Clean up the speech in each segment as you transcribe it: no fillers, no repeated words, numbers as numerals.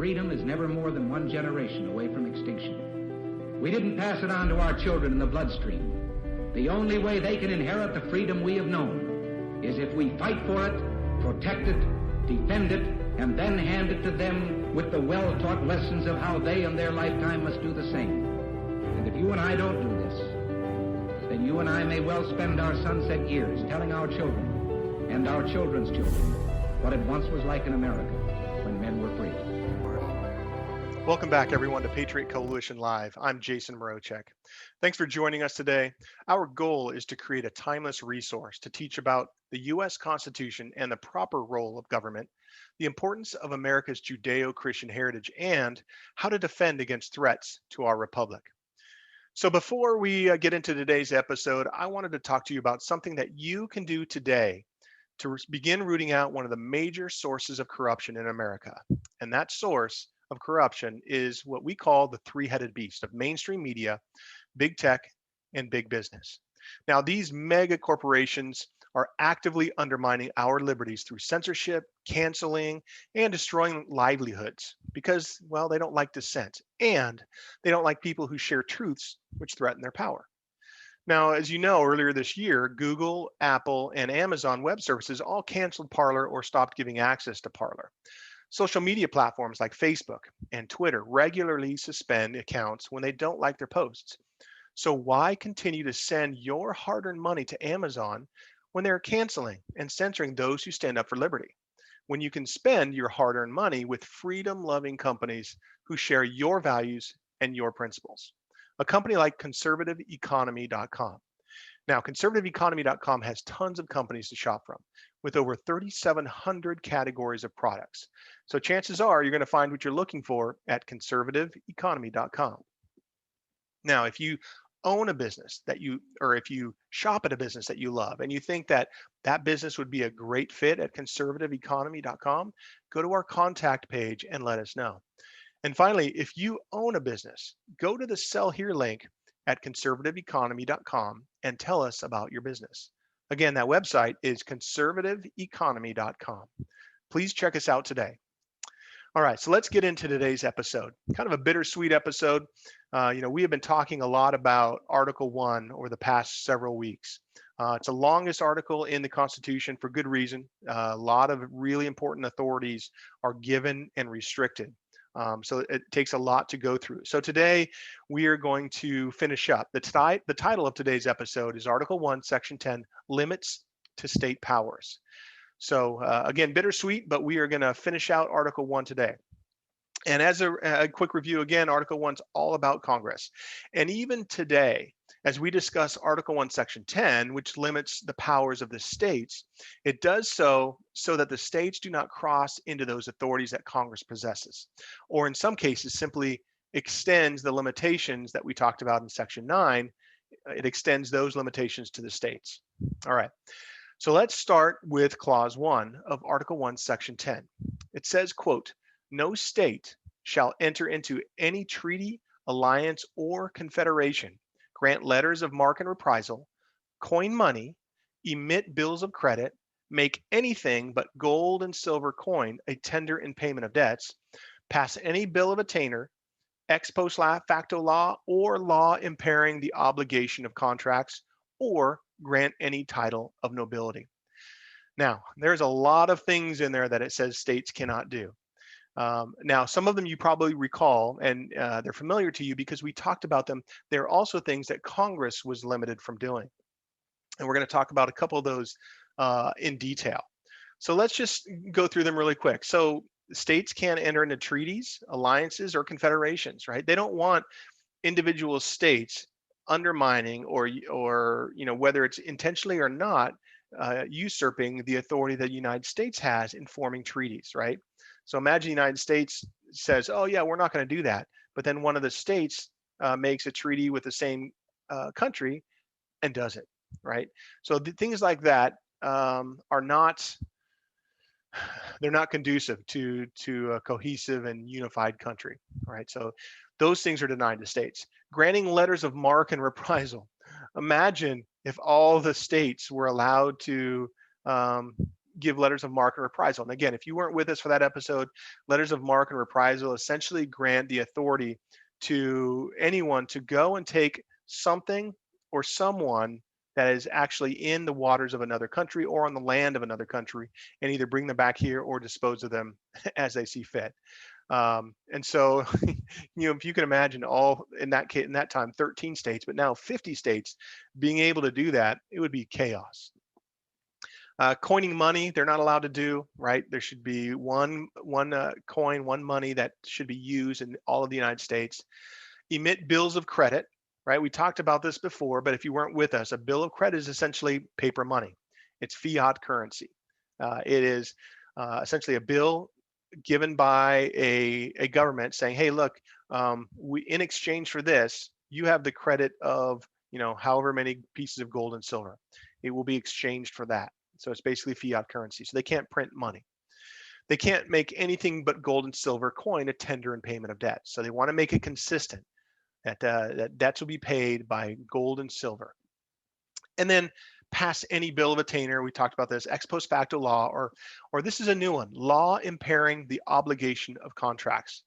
freedom is never more than one generation away from extinction. We didn't pass it on to our children in the bloodstream. The only way they can inherit the freedom we have known is if we fight for it, protect it, defend it, and then hand it to them with the well-taught lessons of how they in their lifetime must do the same. And if you and I don't do this, then you and I may well spend our sunset years telling our children and our children's children what it once was like in America when men were free. Welcome back, everyone, to Patriot Coalition Live. I'm Jason Morochek. Thanks for joining us today. Our goal is to create a timeless resource to teach about the U.S. Constitution and the proper role of government, the importance of America's Judeo-Christian heritage, and how to defend against threats to our republic. So before we get into today's episode, I wanted to talk to you about something that you can do today to begin rooting out one of the major sources of corruption in America. And that source of corruption is what we call the three-headed beast of mainstream media, big tech, and big business. Now, these mega corporations are actively undermining our liberties through censorship, canceling, and destroying livelihoods because, well, they don't like dissent and they don't like people who share truths which threaten their power. Now, as you know, earlier this year, Google, Apple, and Amazon Web Services all canceled Parler or stopped giving access to Parler. Social media platforms like Facebook and Twitter regularly suspend accounts when they don't like their posts. So why continue to send your hard-earned money to Amazon when they're canceling and censoring those who stand up for liberty, when you can spend your hard-earned money with freedom-loving companies who share your values and your principles? A company like conservativeeconomy.com. Now, conservativeeconomy.com has tons of companies to shop from with over 3,700 categories of products. So chances are you're going to find what you're looking for at conservativeeconomy.com. Now, if you own a business or if you shop at a business that you love and you think that that business would be a great fit at conservativeeconomy.com, go to our contact page and let us know. And finally, if you own a business, go to the Sell Here link at conservativeeconomy.com and tell us about your business. Again, that website is conservativeeconomy.com. Please check us out today. All right, so let's get into today's episode. Kind of a bittersweet episode. We have been talking a lot about Article 1 over the past several weeks. It's the longest article in the Constitution for good reason. A lot of really important authorities are given and restricted. So it takes a lot to go through. So today we are going to finish up. The title of today's episode is Article 1, Section 10, Limits to State Powers. So again, bittersweet, but we are going to finish out Article 1 today. And as a quick review, again, Article 1 is all about Congress. And even today, as we discuss Article 1, Section 10, which limits the powers of the states, it does so that the states do not cross into those authorities that Congress possesses, or in some cases simply extends the limitations that we talked about in Section 9. It extends those limitations to the states. All right. So let's start with Clause 1 of Article 1, Section 10. It says, quote, "No state shall enter into any treaty, alliance, or confederation, grant letters of marque and reprisal, coin money, emit bills of credit, make anything but gold and silver coin a tender in payment of debts, pass any bill of attainder, ex post facto law, or law impairing the obligation of contracts, or grant any title of nobility." Now, there's a lot of things in there that it says states cannot do. Now, some of them you probably recall, and they're familiar to you because we talked about them. There are also things that Congress was limited from doing. And we're going to talk about a couple of those in detail. So let's just go through them really quick. So states can't enter into treaties, alliances, or confederations, right? They don't want individual states undermining or whether it's intentionally or not, usurping the authority that the United States has in forming treaties, right? So imagine the United States says, oh yeah, we're not going to do that. But then one of the states makes a treaty with the same country and does it, right? So things like that are not, they're not conducive to a cohesive and unified country, right? So those things are denied to states. Granting letters of marque and reprisal. Imagine if all the states were allowed to give letters of marque and reprisal. And again, if you weren't with us for that episode, letters of marque and reprisal essentially grant the authority to anyone to go and take something or someone that is actually in the waters of another country or on the land of another country, and either bring them back here or dispose of them as they see fit. And so, if you can imagine, all in that case, in that time, 13 states, but now 50 states being able to do that, it would be chaos. Coining money, they're not allowed to do, right? There should be one coin, one money that should be used in all of the United States. Emit bills of credit, right? We talked about this before, but if you weren't with us, a bill of credit is essentially paper money. It's fiat currency. It is essentially a bill given by a government saying, hey, look, we, in exchange for this, you have the credit of, however many pieces of gold and silver. It will be exchanged for that. So it's basically fiat currency. So they can't print money. They can't make anything but gold and silver coin a tender in payment of debt. So they want to make it consistent that debts will be paid by gold and silver. And then pass any bill of attainder. We talked about this, ex post facto law, or this is a new one, law impairing the obligation of contracts.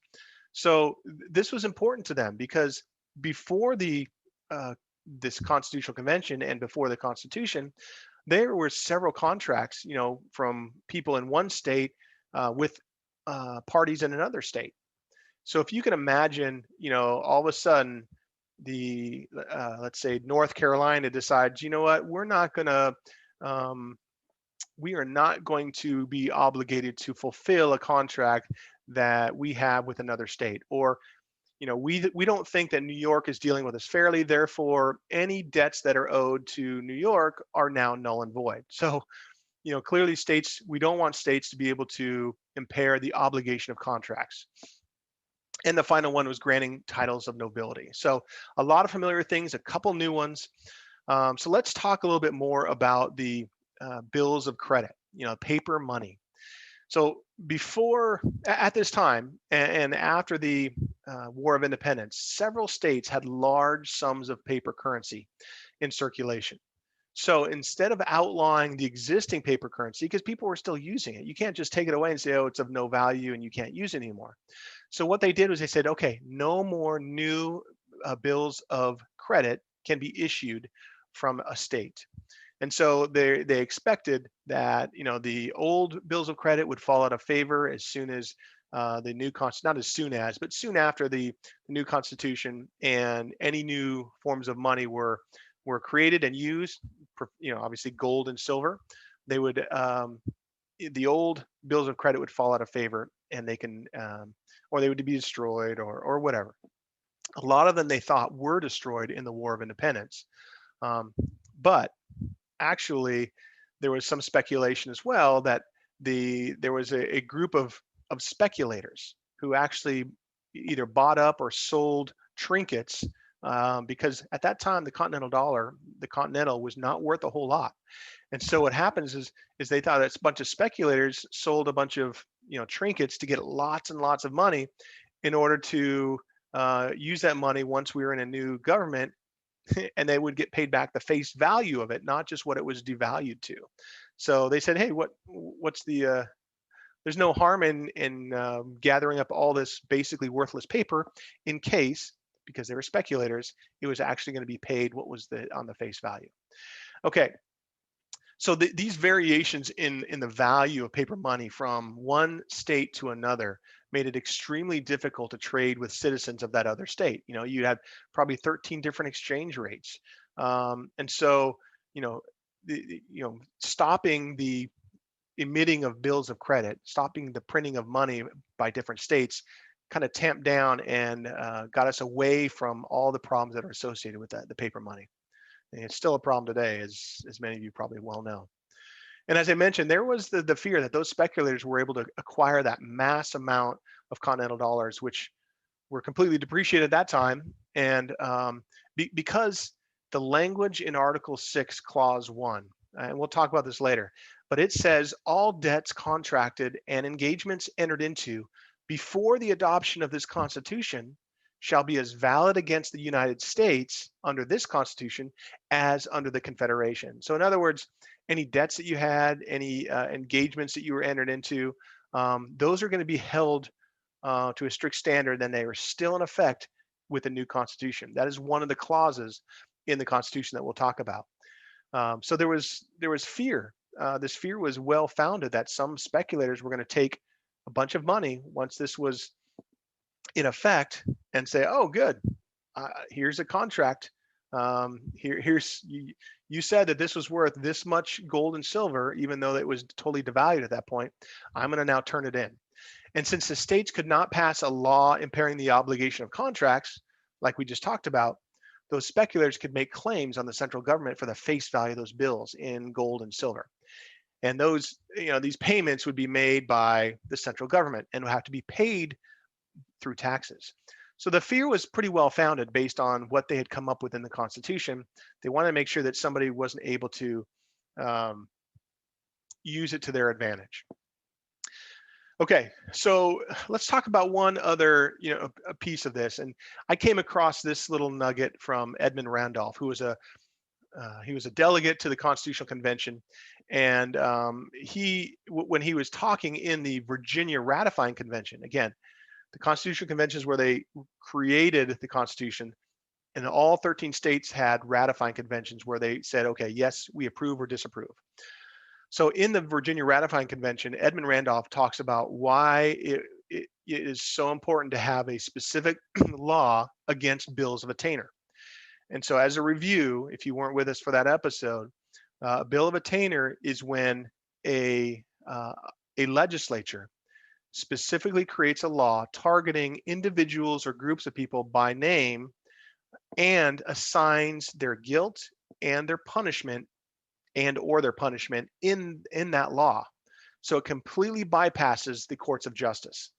So this was important to them because before this constitutional convention and before the Constitution, there were several contracts, from people in one state with parties in another state. So if you can imagine, all of a sudden, let's say North Carolina decides, you know what, we are not going to be obligated to fulfill a contract that we have with another state, or we don't think that New York is dealing with us fairly, therefore any debts that are owed to New York are now null and void. So clearly we don't want states to be able to impair the obligation of contracts. And the final one was granting titles of nobility. So a lot of familiar things, a couple new ones. So let's talk a little bit more about the bills of credit, paper money. So at this time, and after the War of Independence, several states had large sums of paper currency in circulation. So instead of outlawing the existing paper currency, because people were still using it, you can't just take it away and say, oh, it's of no value and you can't use it anymore. So what they did was they said, okay, no more new bills of credit can be issued from a state. And so they expected that the old bills of credit would fall out of favor as soon as the new not as soon as, but soon after the new Constitution, and any new forms of money were created and used. Obviously gold and silver. They would the old bills of credit would fall out of favor, and they can or they would be destroyed or whatever. A lot of them they thought were destroyed in the War of Independence, but actually there was some speculation as well that there was a group of speculators who actually either bought up or sold trinkets, because at that time the continental was not worth a whole lot. And so what happens is they thought that a bunch of speculators sold a bunch of trinkets to get lots and lots of money in order to use that money once we were in a new government, and they would get paid back the face value of it, not just what it was devalued to. So they said, hey, what's the there's no harm in gathering up all this basically worthless paper in case, because they were speculators, it was actually going to be paid what was on the face value. Okay, so these variations in the value of paper money from one state to another made it extremely difficult to trade with citizens of that other state. You had probably 13 different exchange rates, and so stopping the emitting of bills of credit, stopping the printing of money by different states, kind of tamped down and got us away from all the problems that are associated with the paper money. And it's still a problem today, as many of you probably well know. And as I mentioned, there was the fear that those speculators were able to acquire that mass amount of continental dollars, which were completely depreciated at that time. And because the language in Article 6, Clause 1, and we'll talk about this later, but it says all debts contracted and engagements entered into before the adoption of this Constitution shall be as valid against the United States under this Constitution as under the Confederation. So in other words, any debts that you had, any engagements that you were entered into, those are going to be held to a strict standard, then they are still in effect with the new Constitution. That is one of the clauses in the Constitution that we'll talk about. So there was fear. This fear was well founded that some speculators were going to take a bunch of money once this was in effect and say, "Oh, good, here's a contract. Here's you said that this was worth this much gold and silver, even though it was totally devalued at that point. I'm going to now turn it in." And since the states could not pass a law impairing the obligation of contracts, like we just talked about, those speculators could make claims on the central government for the face value of those bills in gold and silver. And those, these payments would be made by the central government and would have to be paid through taxes. So the fear was pretty well founded based on what they had come up with in the Constitution. They wanted to make sure that somebody wasn't able to use it to their advantage. Okay, so let's talk about one other, a piece of this. And I came across this little nugget from Edmund Randolph, who was he was a delegate to the Constitutional Convention, and when he was talking in the Virginia Ratifying Convention, again, the Constitutional Convention is where they created the Constitution, and all 13 states had ratifying conventions where they said, okay, yes, we approve or disapprove. So in the Virginia Ratifying Convention, Edmund Randolph talks about why it is so important to have a specific law against bills of attainder. And so as a review, if you weren't with us for that episode, a bill of attainder is when a legislature specifically creates a law targeting individuals or groups of people by name and assigns their guilt and their punishment or their punishment in that law. So it completely bypasses the courts of justice.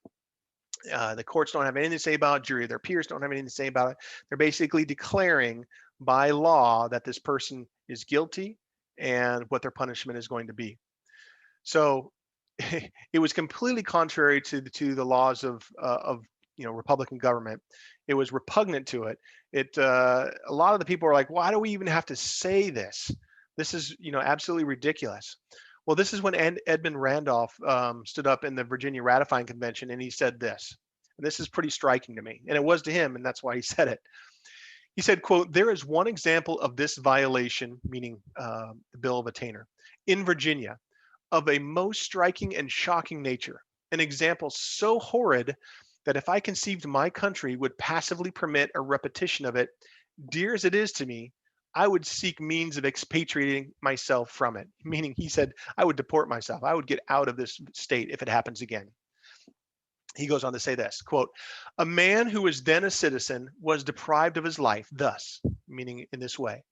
The courts don't have anything to say about it. Jury, their peers don't have anything to say about it. They're basically declaring by law that this person is guilty and what their punishment is going to be. So it was completely contrary to the laws of Republican government. It was repugnant to it. A lot of the people are like, why do we even have to say this? This is absolutely ridiculous. Well, this is when Edmund Randolph stood up in the Virginia Ratifying Convention, and he said this. And this is pretty striking to me, and it was to him, and that's why he said it. He said, quote, "There is one example of this violation," meaning the Bill of Attainder, "in Virginia, of a most striking and shocking nature, an example so horrid that if I conceived my country would passively permit a repetition of it, dear as it is to me, I would seek means of expatriating myself from it." Meaning, he said, I would deport myself. I would get out of this state if it happens again. He goes on to say this, quote, "A man who was then a citizen was deprived of his life thus," meaning in this way,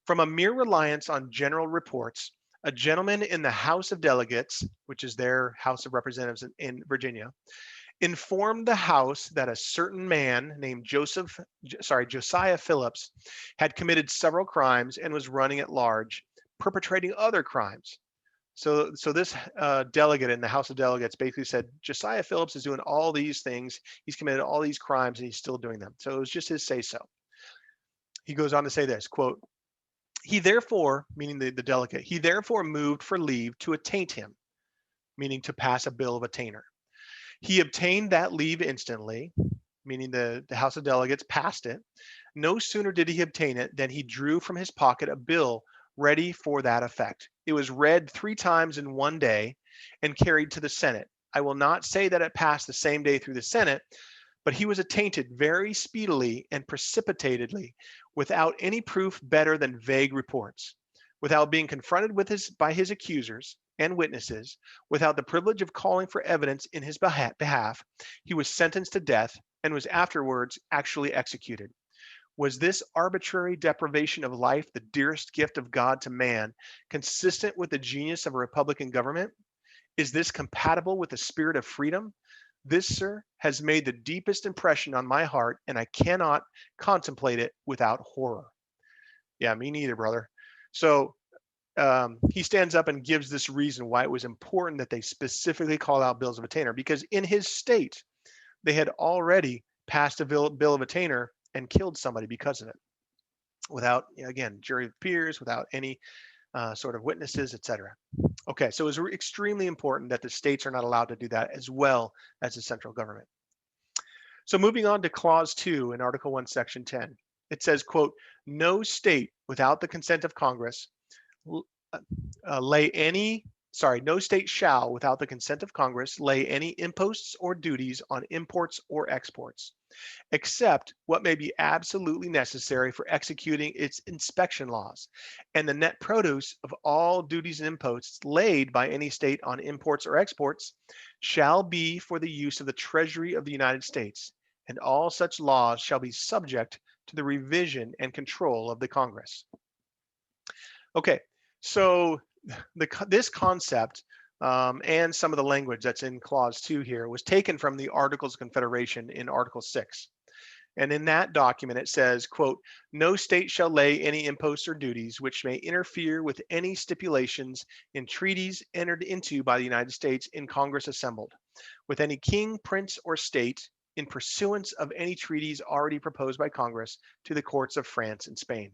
"from a mere reliance on general reports. A gentleman in the House of Delegates," which is their House of Representatives in Virginia, "informed the House that a certain man named Josiah Phillips had committed several crimes and was running at large, perpetrating other crimes." So this delegate in the House of Delegates basically said, Josiah Phillips is doing all these things. He's committed all these crimes and he's still doing them. So it was just his say so. He goes on to say this, quote, "He therefore," meaning the delegate, "he therefore moved for leave to attaint him," meaning to pass a bill of attainder. "He obtained that leave instantly," meaning the House of Delegates passed it. "No sooner did he obtain it than he drew from his pocket a bill ready for that effect. It was read 3 times in one day and carried to the Senate. I will not say that it passed the same day through the Senate, but he was attainted very speedily and precipitatedly, without any proof better than vague reports, without being confronted by his accusers and witnesses, without the privilege of calling for evidence in his behalf. He was sentenced to death and was afterwards actually executed. Was this arbitrary deprivation of life the dearest gift of God to man, consistent with the genius of a republican government? Is this compatible with the spirit of freedom? This, sir, has made the deepest impression on my heart, and I cannot contemplate it without horror." Yeah, me neither, brother. So he stands up and gives this reason why it was important that they specifically call out bills of attainder, because in his state, they had already passed a bill of attainder and killed somebody because of it, without, again, jury of peers, without any sort of witnesses, etc. Okay, so it's extremely important that the states are not allowed to do that, as well as the central government. So moving on to clause 2 in Article 1, Section 10, it says, quote, no state without the consent of Congress no state shall, without the consent of Congress, lay any imposts or duties on imports or exports, except what may be absolutely necessary for executing its inspection laws, and the net produce of all duties and imposts laid by any state on imports or exports shall be for the use of the Treasury of the United States, and all such laws shall be subject to the revision and control of the Congress. Okay, so this concept and some of the language that's in clause 2 here was taken from the Articles of Confederation in Article 6. And in that document, it says, quote, no state shall lay any imposts or duties which may interfere with any stipulations in treaties entered into by the United States in Congress assembled, with any king, prince, or state in pursuance of any treaties already proposed by Congress to the courts of France and Spain.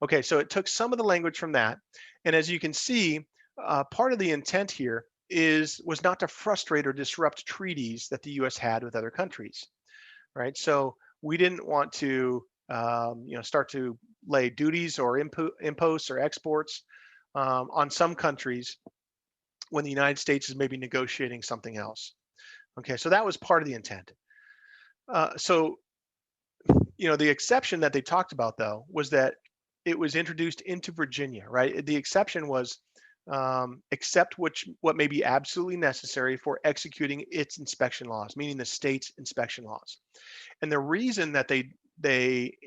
Okay, so it took some of the language from that. And as you can see, part of the intent here was not to frustrate or disrupt treaties that the US had with other countries, right? So we didn't want to start to lay duties or imposts or exports on some countries when the United States is maybe negotiating something else. Okay, so that was part of the intent. The exception that they talked about, though, was that it was introduced into Virginia, right? The exception was except what may be absolutely necessary for executing its inspection laws, meaning the state's inspection laws. And the reason that they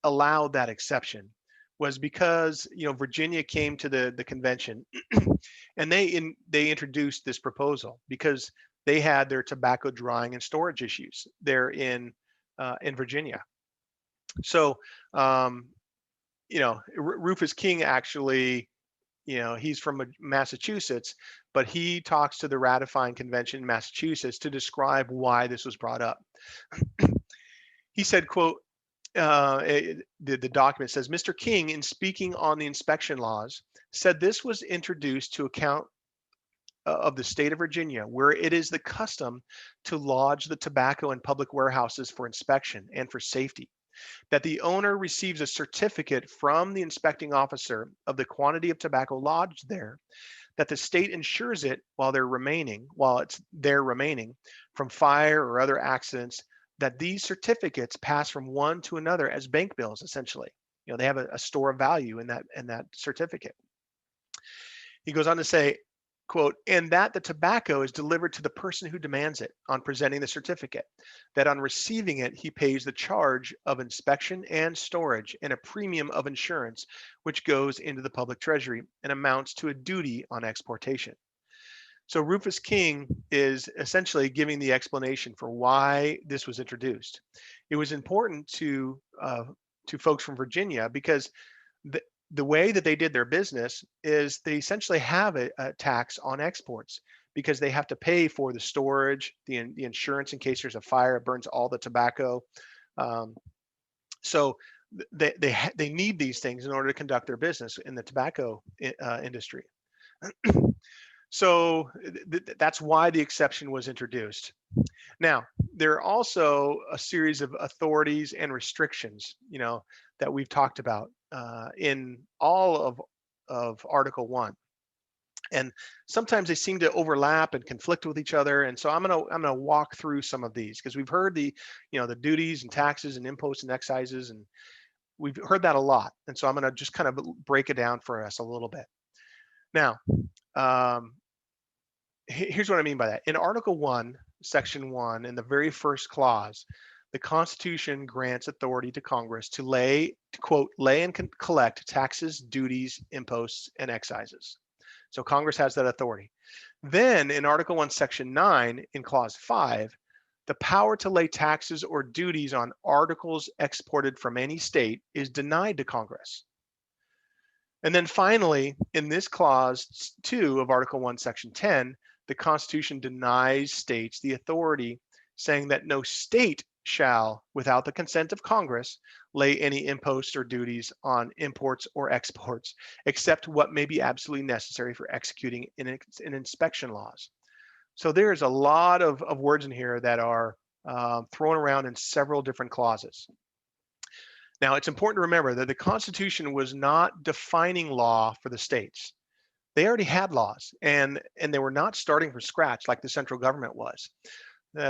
allowed that exception was because Virginia came to the convention and they introduced this proposal because they had their tobacco drying and storage issues there in Virginia. So Rufus King actually, he's from Massachusetts, but he talks to the ratifying convention in Massachusetts to describe why this was brought up. He said, quote, the document says, Mr. King, in speaking on the inspection laws, said this was introduced to account of the state of Virginia, where it is the custom to lodge the tobacco in public warehouses for inspection and for safety, that the owner receives a certificate from the inspecting officer of the quantity of tobacco lodged there, that the state insures it while it's there remaining from fire or other accidents, that these certificates pass from one to another as bank bills, essentially. They have a store of value in that certificate. He goes on to say, quote, and that the tobacco is delivered to the person who demands it on presenting the certificate, that on receiving it, he pays the charge of inspection and storage and a premium of insurance, which goes into the public treasury and amounts to a duty on exportation. So Rufus King is essentially giving the explanation for why this was introduced. It was important to folks from Virginia because the way that they did their business is they essentially have a tax on exports because they have to pay for the storage, the insurance in case there's a fire, it burns all the tobacco. So they need these things in order to conduct their business in the tobacco industry. So that's why the exception was introduced. Now, there are also a series of authorities and restrictions, that we've talked about in all of Article 1. And sometimes they seem to overlap and conflict with each other. And so I'm gonna walk through some of these because we've heard the duties and taxes and imposts and excises, and we've heard that a lot. And so I'm gonna just kind of break it down for us a little bit. Now, here's what I mean by that. In Article 1, Section 1, in the very first clause, the Constitution grants authority to Congress to quote, lay and collect taxes, duties, imposts, and excises. So Congress has that authority. Then in Article 1, Section 9, in Clause 5, the power to lay taxes or duties on articles exported from any state is denied to Congress. And then finally, in this Clause 2 of Article 1, Section 10, the Constitution denies states the authority, saying that no state shall, without the consent of Congress, lay any imposts or duties on imports or exports, except what may be absolutely necessary for executing in inspection laws. So there's a lot of words in here that are thrown around in several different clauses. Now, it's important to remember that the Constitution was not defining law for the states. They already had laws, and they were not starting from scratch like the central government was.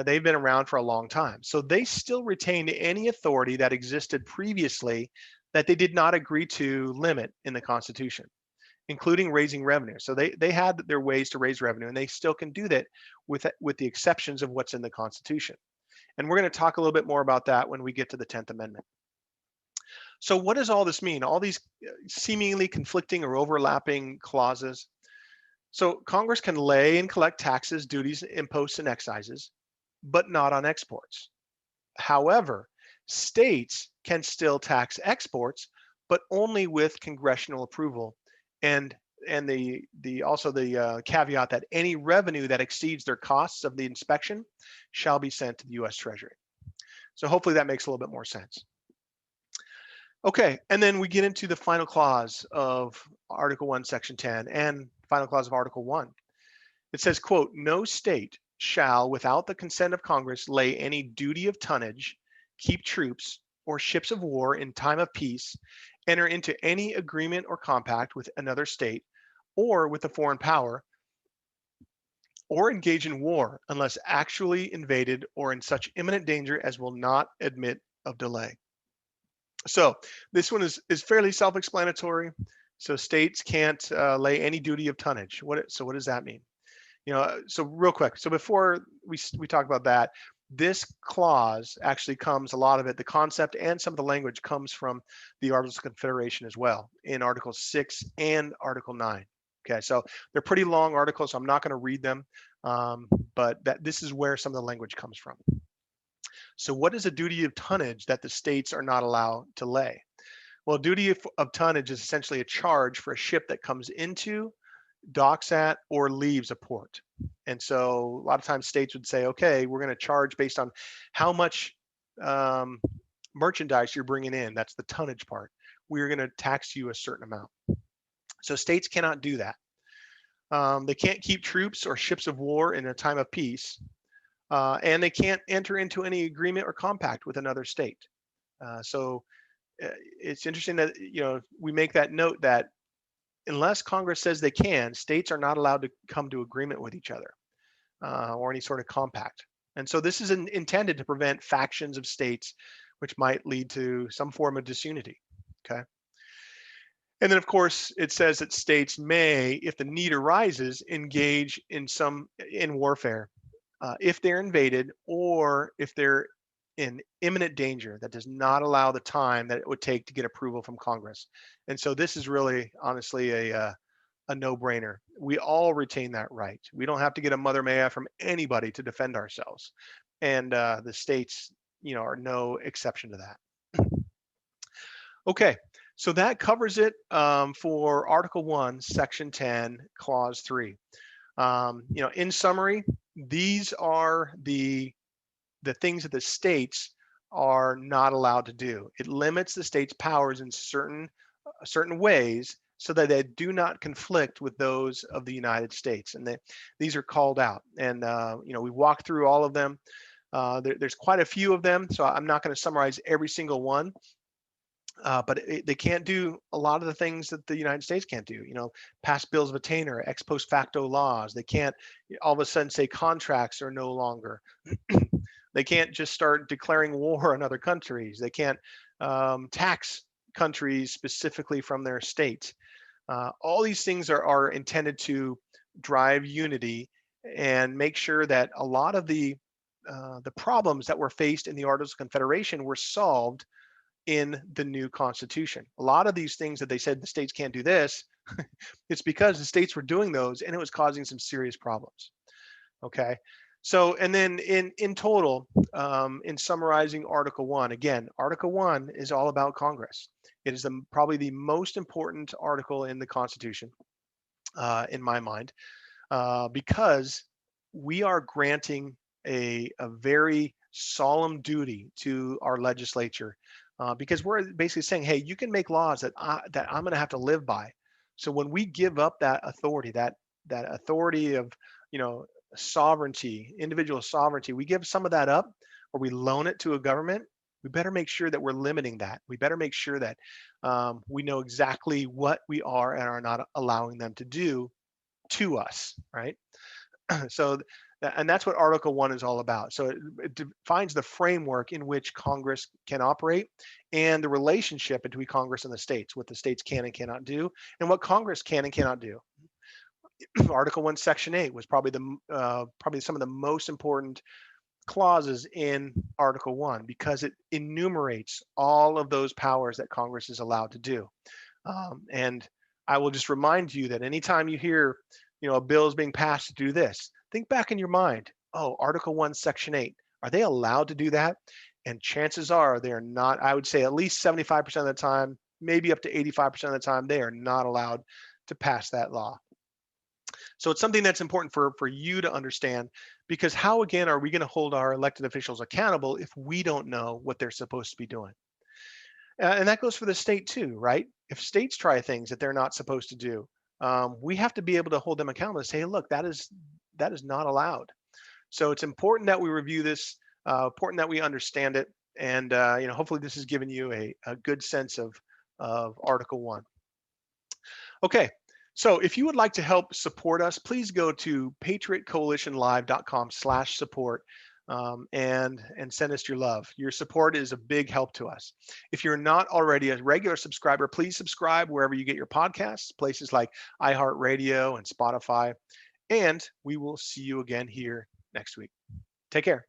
They've been around for a long time. So they still retained any authority that existed previously that they did not agree to limit in the Constitution, including raising revenue. So they had their ways to raise revenue, and they still can do that with the exceptions of what's in the Constitution. And we're going to talk a little bit more about that when we get to the 10th Amendment. So what does all this mean? All these seemingly conflicting or overlapping clauses. So Congress can lay and collect taxes, duties, imposts, and excises, but not on exports. However, states can still tax exports, but only with congressional approval, and also the caveat that any revenue that exceeds their costs of the inspection shall be sent to the U.S. Treasury. So hopefully that makes a little bit more sense. Okay, and then we get into the final clause of Article 1, Section 10, and final clause of Article 1. It says, quote, no state shall, without the consent of Congress, lay any duty of tonnage, keep troops, or ships of war in time of peace, enter into any agreement or compact with another state, or with a foreign power, or engage in war unless actually invaded or in such imminent danger as will not admit of delay. So this one is fairly self-explanatory. So states can't lay any duty of tonnage. So what does that mean? So real quick. So before we talk about that, this clause actually comes, a lot of it, the concept and some of the language comes from the Articles of Confederation as well, in Article 6 and Article 9. Okay, so they're pretty long articles, so I'm not going to read them, but this is where some of the language comes from. So what is a duty of tonnage that the states are not allowed to lay? Well, duty of tonnage is essentially a charge for a ship that comes into, docks at, or leaves a port. And so a lot of times states would say, okay, we're going to charge based on how much merchandise you're bringing in. That's the tonnage part. We're going to tax you a certain amount. So states cannot do that. They can't keep troops or ships of war in a time of peace. And they can't enter into any agreement or compact with another state. So it's interesting that we make that note that unless Congress says they can, states are not allowed to come to agreement with each other or any sort of compact. And so this is intended to prevent factions of states, which might lead to some form of disunity. Okay. And then, of course, it says that states may, if the need arises, engage in warfare. If they're invaded or if they're in imminent danger that does not allow the time that it would take to get approval from Congress. And so this is really, honestly, a no-brainer. We all retain that right. We don't have to get a Mother Maya from anybody to defend ourselves. And the states, are no exception to that. Okay, so that covers it for Article 1, Section 10, Clause 3. In summary, these are the things that the states are not allowed to do. It limits the state's powers in certain ways so that they do not conflict with those of the United States. And these are called out. And we walked through all of them. There's quite a few of them, so I'm not going to summarize every single one. But they can't do a lot of the things that the United States can't do. Pass bills of attainder, ex post facto laws. They can't all of a sudden say contracts are no longer. They can't just start declaring war on other countries. They can't tax countries specifically from their state. All these things are intended to drive unity and make sure that a lot of the problems that were faced in the Articles of Confederation were solved in the new Constitution. A lot of these things that they said the states can't do this, it's because the states were doing those and it was causing some serious problems. Okay. So, and then in total, in summarizing Article 1, again, Article 1 is all about Congress. It is probably the most important article in the Constitution, in my mind, because we are granting a very solemn duty to our legislature, because we're basically saying, hey, you can make laws that I'm going to have to live by. So when we give up that authority, that authority of, you know, sovereignty, individual sovereignty, we give some of that up, or we loan it to a government. We better make sure that we're limiting that. We better make sure that we know exactly what we are and are not allowing them to do to us, right? So, and that's what Article 1 is all about. So it defines the framework in which Congress can operate and the relationship between Congress and the states, what the states can and cannot do, and what Congress can and cannot do. Article 1, Section 8 was probably some of the most important clauses in Article 1 because it enumerates all of those powers that Congress is allowed to do. And I will just remind you that anytime you hear, you know, a bill is being passed to do this, think back in your mind, oh, Article 1, Section 8, are they allowed to do that? And chances are they're not. I would say at least 75% of the time, maybe up to 85% of the time, they are not allowed to pass that law. So it's something that's important for you to understand, because how, again, are we going to hold our elected officials accountable if we don't know what they're supposed to be doing? And that goes for the state too, right? If states try things that they're not supposed to do, we have to be able to hold them accountable and say, hey, look, that is not allowed. So it's important that we review this, important that we understand it, and you know, hopefully this has given you a good sense of Article 1. Okay, so if you would like to help support us, please go to patriotcoalitionlive.com/support and send us your love. Your support is a big help to us. If you're not already a regular subscriber, please subscribe wherever you get your podcasts, places like iHeartRadio and Spotify. And we will see you again here next week. Take care.